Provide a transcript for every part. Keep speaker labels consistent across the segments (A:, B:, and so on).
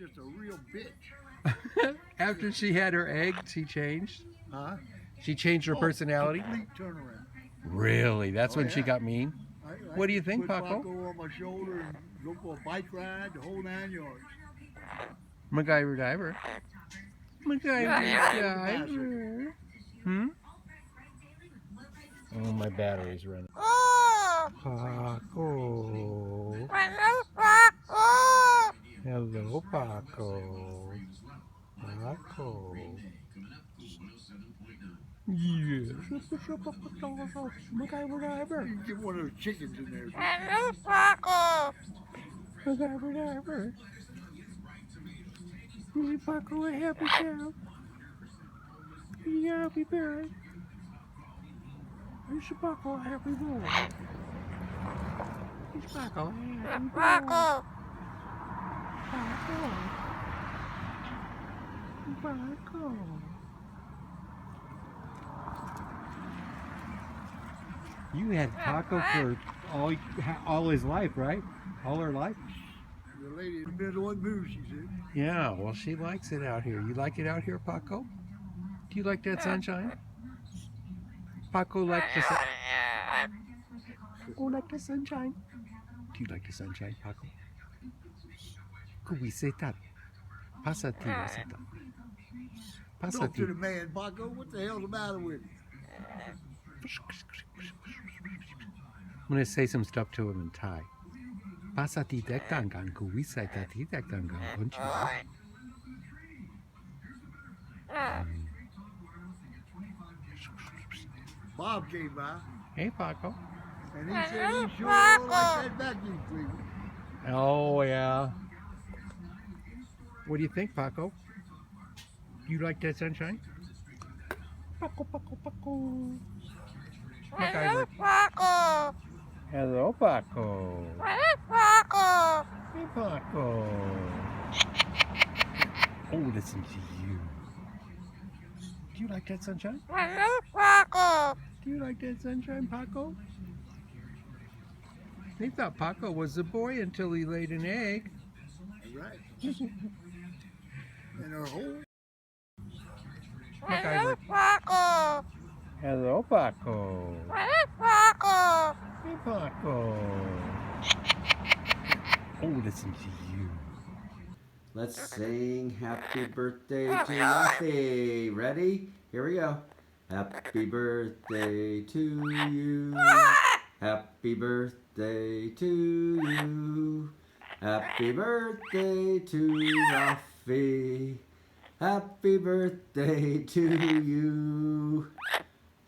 A: just a real bitch.
B: After she had her egg, she changed?
A: Huh?
B: She changed her personality?
A: Complete turnaround.
B: Really? That's when she
A: yeah.
B: got mean? What do you think,
A: put
B: Paco?
A: Paco on my shoulder and go for a bike ride, the whole 9 yards.
B: MacGyver diver. MacGyver diver. Hmm? Oh, my battery's running. Paco. Hello, Paco. Paco. Yes. MacGyver diver.
A: You can get one of those chickens in there.
B: MacGyver diver. Is Paco a happy cow? Is he a happy bird? Is Paco a happy boy? Is Paco a happy boy? Paco! Paco! You had Paco for all his life, right? All her life?
A: The lady in the middle of move, she said.
B: Yeah, well, she likes it out here. You like it out here, Paco? Do you like that sunshine? Paco like the sunshine. Paco like the sunshine. Do you like the sunshine, Paco? Kuwiseta. Pasati, wasita.
A: Talk to the
B: Pasati.
A: man, Paco. What the hell's the matter with you?
B: I'm going to say some stuff to him in Thai. Pasati dektangan kuwiseta dektangan kunchi.
A: Bob came by,
B: Hey, Paco.
A: and he said he sure liked that vacuum cleaner.
B: Oh, yeah. What do you think, Paco? You like that sunshine? Paco, Paco, Paco.
C: Hello, Paco.
B: Hello, Paco.
C: Hello, Paco.
B: Hey, Paco. Oh, listen to you. Do you like that sunshine?
C: Hello, Paco.
B: Do you like that sunshine, Paco? They thought Paco was a boy until he laid an egg.
A: Right. And her whole...
C: Hello, Paco.
B: Hello, Paco.
C: Hello, Paco.
B: Hey, Paco. Oh, listen to you.
D: Let's sing happy birthday to R.I.P. Ready? Here we go. Happy birthday to you. Happy birthday to you. Happy birthday to R.I.P. Happy birthday to you.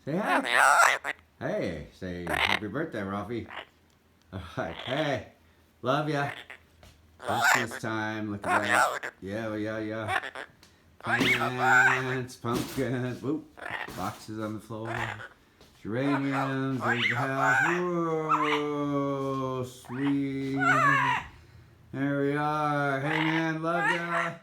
D: Say hi. Hey, say happy birthday, Rafi. All right. Hey, love ya. Christmas time. Look at that. Yeah. Plants, pumpkins. Whoop. Boxes on the floor. Geraniums in the house. Whoa, sweet. There we are. Hey, man, love ya.